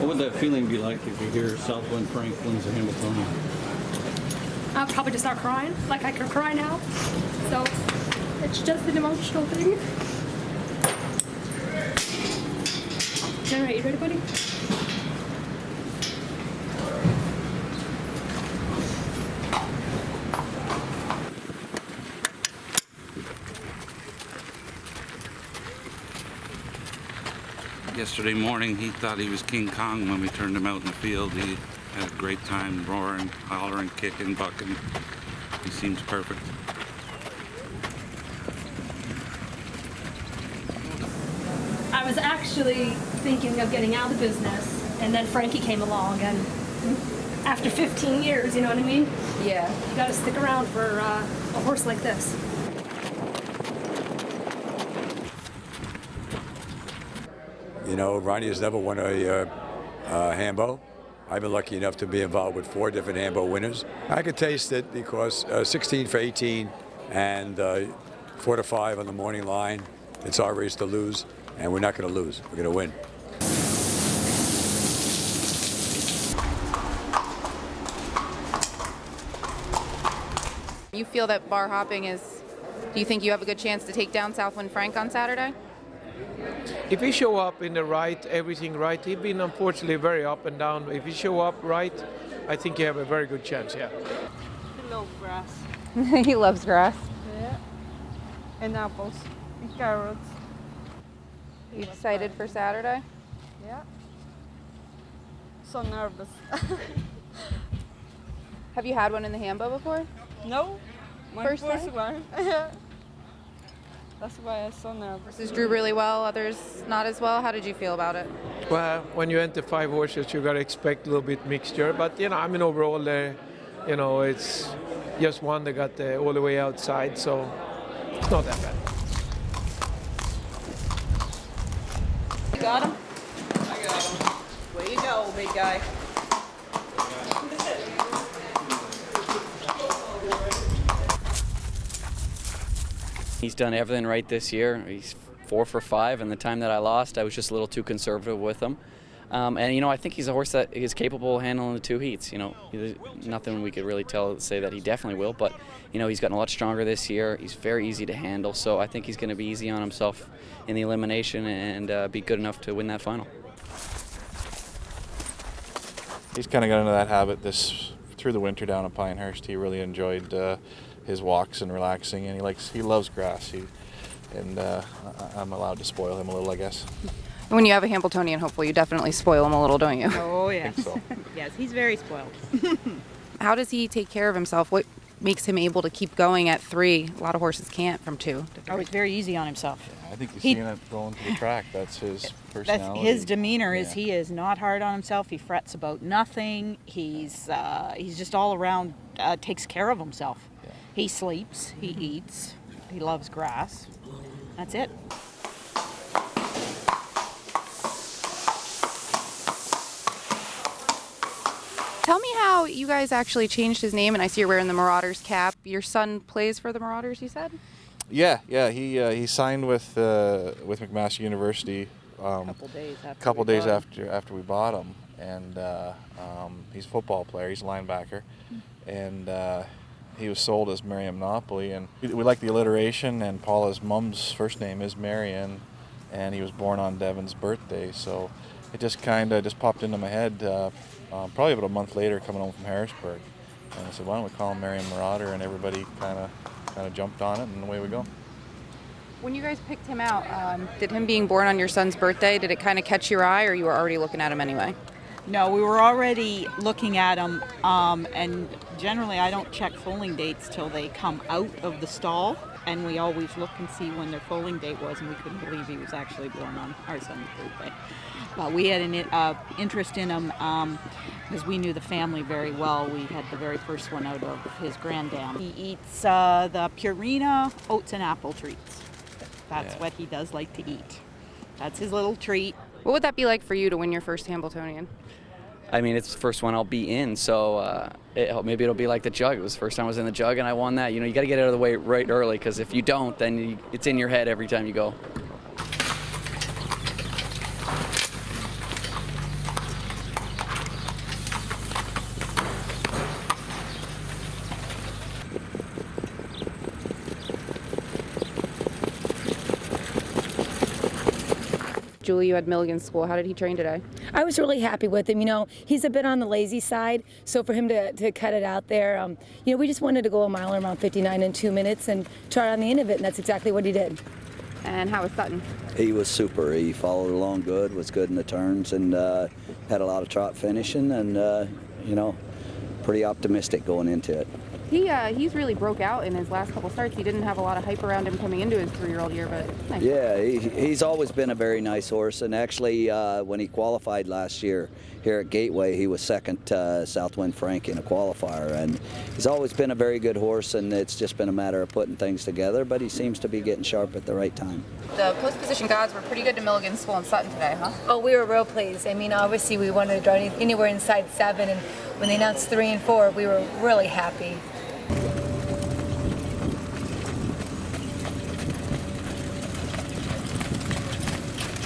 What would that feeling be like if you hear Southwind Frank wins the Hambletonian? I'll probably just start crying, like I could cry now. So it's just an emotional thing. Generate, you ready, buddy? Yesterday morning, he thought he was King Kong when we turned him out in the field. He had a great time roaring, hollering, kicking, bucking. He seems perfect. I was actually thinking of getting out of the business, and then Frankie came along, and after 15 years, you know what I mean? Yeah. You gotta stick around for a horse like this. You know, Ronnie has never won a Hambo. I've been lucky enough to be involved with 4 different Hambo winners. I could taste it because 16 for 18 and 4 to 5 on the morning line. It's our race to lose, and we're not going to lose. We're going to win. You feel that bar hopping is, do you think you have a good chance to take down Southwind Frank on Saturday? If he show up in the right, everything right, he's been unfortunately very up and down. If he show up right, I think you have a very good chance, yeah. He loves grass. He loves grass. Yeah. And apples. And carrots. You excited for Saturday? Yeah. So nervous. Have you had one in the Hambo before? No. My First first time? one. Yeah. That's why I'm so nervous. This drew really well, others not as well. How did you feel about it? Well, when you enter 5 horses, you got to expect a little bit mixture. But, you know, I mean, overall, you know, it's just one that got all the way outside, so it's not that bad. You got him? I got him. Way you go, big guy. He's done everything right this year. He's 4 for 5, and the time that I lost, I was just a little too conservative with him. And, you know, I think he's a horse that is capable of handling the 2 heats. You know, there's nothing we could really say that he definitely will, but, you know, he's gotten a lot stronger this year. He's very easy to handle, so I think he's going to be easy on himself in the elimination and be good enough to win that final. He's kind of got into that habit through the winter down at Pinehurst. He really enjoyed his walks and relaxing, and he loves grass. I'm allowed to spoil him a little, I guess. When you have a Hambletonian, hopefully you definitely spoil him a little, don't you? Oh, yes. I think so. Yes, he's very spoiled. How does he take care of himself? What makes him able to keep going at 3? A lot of horses can't from 2. Oh, he's very easy on himself. I think you've seen it going to the track. That's his personality. His demeanor is Yeah. he is not hard on himself. He frets about nothing. He's just all around takes care of himself. Yeah. He sleeps. He eats. He loves grass. That's it. Tell me how you guys actually changed his name, and I see you're wearing the Marauders cap. Your son plays for the Marauders, you said? Yeah. He signed with McMaster University A couple days after we bought him, and he's a football player. He's a linebacker, and he was sold as Marion Monopoly, and we like the alliteration. And Paula's mom's first name is Marion, and he was born on Devin's birthday, so it just kind of popped into my head. Probably about a month later, coming home from Harrisburg, and I said, "Why don't we call him Marion Marauder?" And everybody kind of jumped on it, and away we go. When you guys picked him out, did him being born on your son's birthday, did it kind of catch your eye, or you were already looking at him anyway? No, we were already looking at him, and generally I don't check foaling dates till they come out of the stall, and we always look and see when their foaling date was, and we couldn't believe he was actually born on our son's birthday. We had an interest in him because we knew the family very well. We had the very first one out of his granddam. He eats the Purina oats and apple treats. That's what he does like to eat. That's his little treat. What would that be like for you to win your first Hambletonian? I mean, it's the first one I'll be in, so maybe it'll be like the jug. It was the first time I was in the jug, and I won that. You know, you got to get out of the way right early, because if you don't, then it's in your head every time you go. Julie, you had Milligan school. How did he train today? I was really happy with him. You know, he's a bit on the lazy side, so for him to cut it out there, you know, we just wanted to go a mile around 59 in 2 minutes and try on the end of it, and that's exactly what he did. And how was Sutton? He was super. He followed along good, was good in the turns, and had a lot of trot finishing, and you know, pretty optimistic going into it. He's really broke out in his last couple starts. He didn't have a lot of hype around him coming into his 3-year-old year, but nice. Yeah, he's always been a very nice horse, and actually when he qualified last year here at Gateway, he was second to Southwind Frank in a qualifier, and he's always been a very good horse, and it's just been a matter of putting things together, but he seems to be getting sharp at the right time. The post position gods were pretty good to Milligan school and Sutton today, huh? Oh, we were real pleased. I mean, obviously we wanted to draw anywhere inside 7, and when they announced 3 and 4, we were really happy.